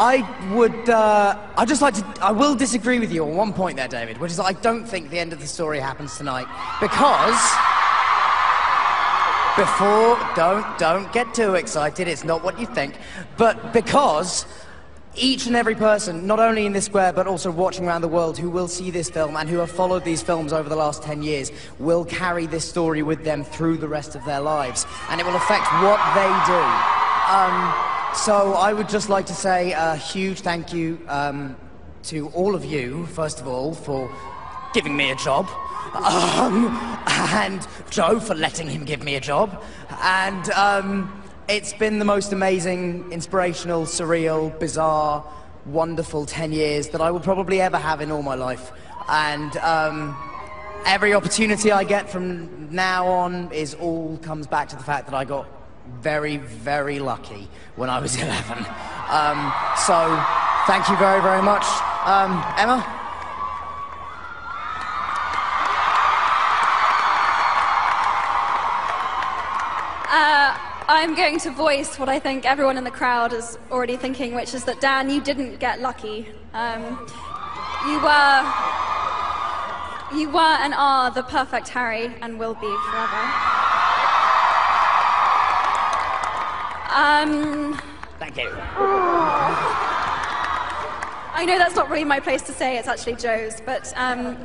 I'd just like to, I will disagree with you on one point there, David, which is that I don't think the end of the story happens tonight, because, don't get too excited, it's not what you think, but because each and every person, not only in this square, but also watching around the world, who will see this film and who have followed these films over the last 10 years, will carry this story with them through the rest of their lives, and it will affect what they do. So I would just like to say a huge thank you to all of you, first of all, for giving me a job, and Joe for letting him give me a job, and it's been the most amazing, inspirational, surreal, bizarre, wonderful 10 years that I will probably ever have in all my life, and every opportunity I get from now on comes back to the fact that I got very, very lucky when I was 11. So, thank you very, very much. Emma? I'm going to voice what I think everyone in the crowd is already thinking, which is that, Dan, you didn't get lucky. You were and are the perfect Harry and will be forever. Thank you. I know that's not really my place to say, it's actually Joe's, but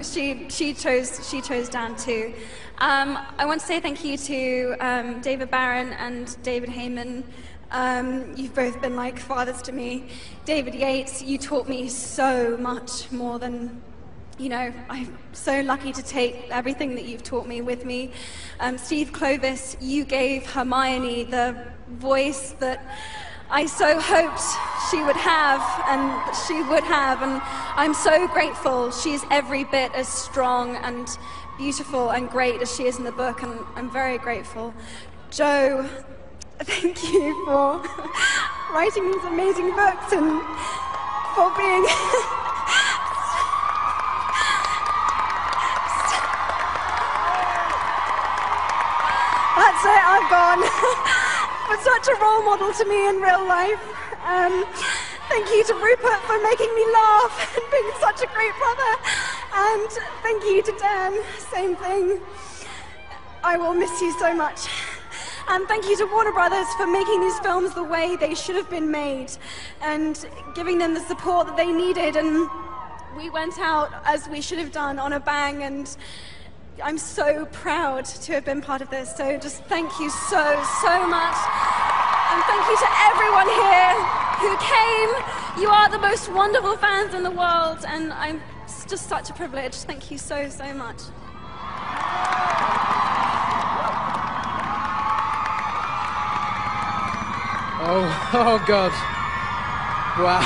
she chose Dan too. I want to say thank you to David Barron and David Heyman. You've both been like fathers to me. David Yates, you taught me so much more than, you know, I'm so lucky to take everything that you've taught me with me. Steve Clovis, you gave Hermione the voice that I so hoped she would have, and I'm so grateful. She's every bit as strong and beautiful and great as she is in the book, and I'm very grateful. Joe, thank you for writing these amazing books and for being that's it, I've gone. For such a role model to me in real life. Thank you to Rupert for making me laugh and being such a great brother. And thank you to Dan, same thing. I will miss you so much. And thank you to Warner Brothers for making these films the way they should have been made and giving them the support that they needed. And we went out, as we should have done, on a bang, and I'm so proud to have been part of this, so just thank you so much. And thank you to everyone here who came. You are the most wonderful fans in the world, and it's just such a privilege. Thank you so much. Oh God. Wow.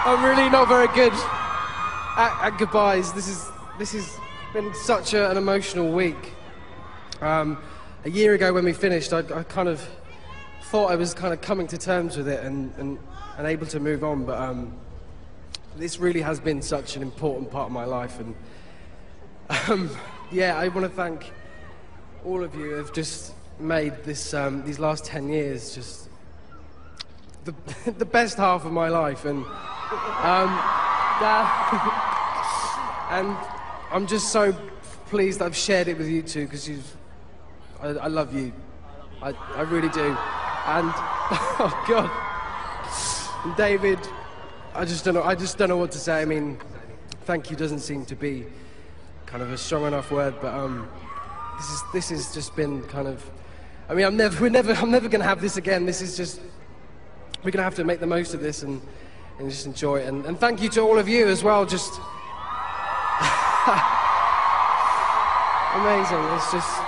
I'm really not very good at goodbyes. This has been such an emotional week. A year ago when we finished, I kind of thought I was kind of coming to terms with it and able to move on, but this really has been such an important part of my life, and yeah, I want to thank all of you who have just made this these last 10 years just the best half of my life, and and I'm just so pleased I've shared it with you two, because I love you. I really do. And oh God, and David, I just don't know what to say. I mean, thank you doesn't seem to be kind of a strong enough word, but this has just been kind of. I mean, I'm never going to have this again. This is just, we're going to have to make the most of this and just enjoy it. And thank you to all of you as well. Just amazing. It's just,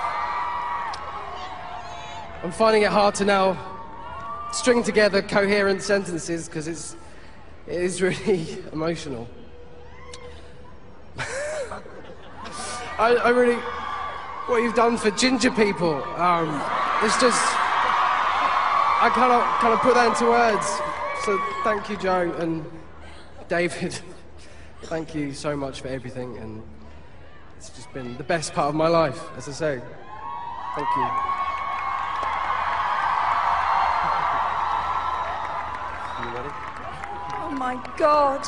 I'm finding it hard to now string together coherent sentences because it is really emotional. I really, what you've done for ginger people, it's just, I cannot put that into words. So thank you, Joe, and David. Thank you so much for everything, and it's just been the best part of my life, as I say. Thank you. Ready? Oh my God.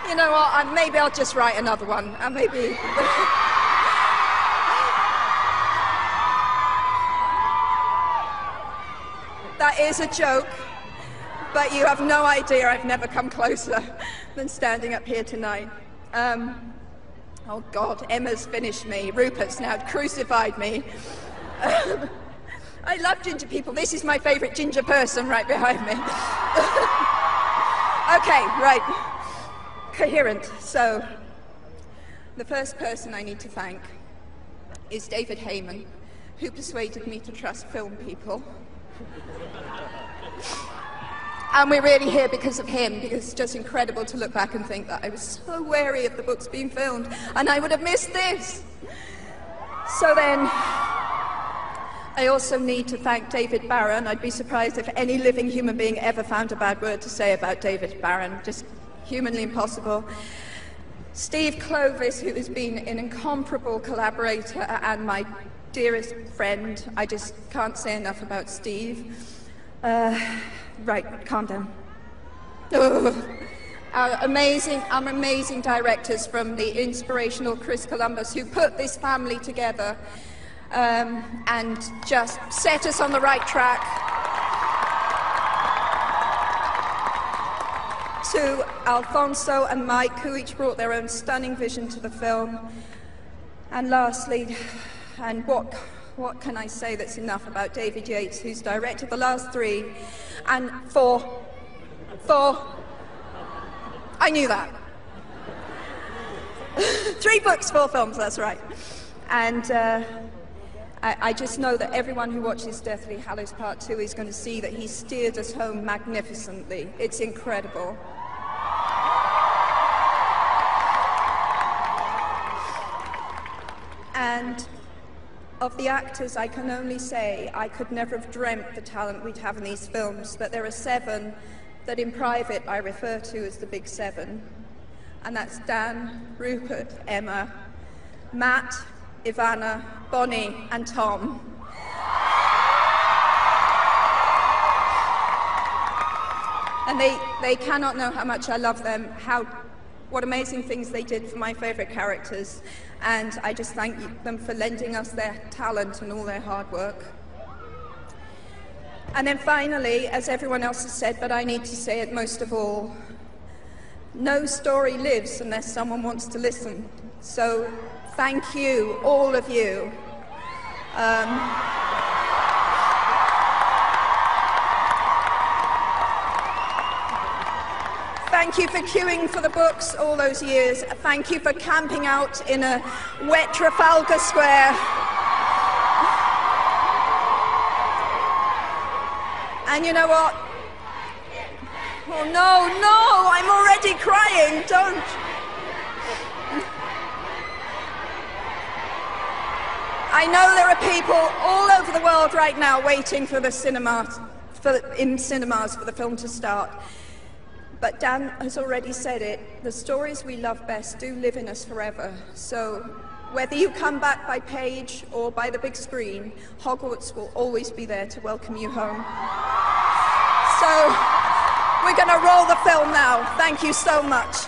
You know what? Maybe I'll just write another one. Maybe. That is a joke, but you have no idea I've never come closer than standing up here tonight. Oh God, Emma's finished me. Rupert's now crucified me. I love ginger people. This is my favourite ginger person right behind me. Okay, right. Coherent. So, the first person I need to thank is David Heyman, who persuaded me to trust film people. And we're really here because of him, because it's just incredible to look back and think that I was so wary of the books being filmed, and I would have missed this. So then, I also need to thank David Barron. I'd be surprised if any living human being ever found a bad word to say about David Barron. Just humanly impossible. Steve Clovis, who has been an incomparable collaborator and my dearest friend. I just can't say enough about Steve. Right, calm down. Our amazing directors from the inspirational Chris Columbus, who put this family together and just set us on the right track. To Alfonso and Mike, who each brought their own stunning vision to the film. And lastly, and what can I say that's enough about David Yates, who's directed the last three, and four, I knew that. 3 books, 4 films, that's right. And I just know that everyone who watches Deathly Hallows Part 2 is going to see that he steered us home magnificently. It's incredible. And of the actors, I can only say I could never have dreamt the talent we'd have in these films, but there are 7 that in private I refer to as the Big 7. And that's Dan, Rupert, Emma, Matt, Ivana, Bonnie, and Tom. And they cannot know how much I love them, what amazing things they did for my favourite characters, and I just thank them for lending us their talent and all their hard work. And then finally, as everyone else has said, but I need to say it most of all, no story lives unless someone wants to listen. So thank you, all of you. Thank you for queuing for the books all those years. Thank you for camping out in a wet Trafalgar Square. And you know what? Oh no, I'm already crying, don't. I know there are people all over the world right now waiting for in cinemas for the film to start. But Dan has already said it, the stories we love best do live in us forever. So whether you come back by page or by the big screen, Hogwarts will always be there to welcome you home. So we're going to roll the film now. Thank you so much.